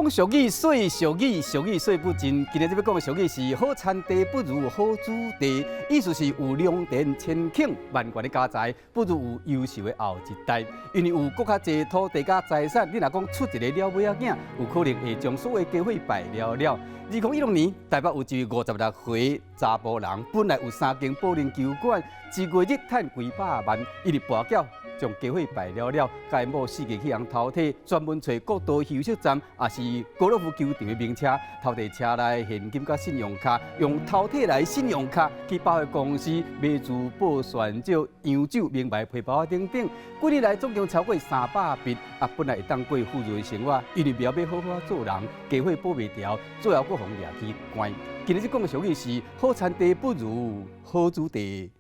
讲俗语，俗语说不尽。今日要讲的俗语是好产地不如好子弟，意思是有良田千顷万贯的家财，不如有优秀的后一代。因为有搁较济土地甲财产，你若讲出一个了尾仔囝，有可能会将所有家伙败了。2016年，台北有一位56岁查甫人，本来有3间保龄球馆，一月日赚几百万，伊日跋筊。将家伙败了，甲因某4个去人偷摕，专门找国道休息站，也是高尔夫球场的名车，偷摕车内现金甲信用卡，用偷摕来信用卡去百货公司买珠宝、旋照、洋酒、名牌皮包等等。几年来总共超过300笔，本来会当过富裕的生活，因为苗要好好做人，家伙保袂牢，最后搁互掠去关。今日讲的俗语是：好产地不如好子弟。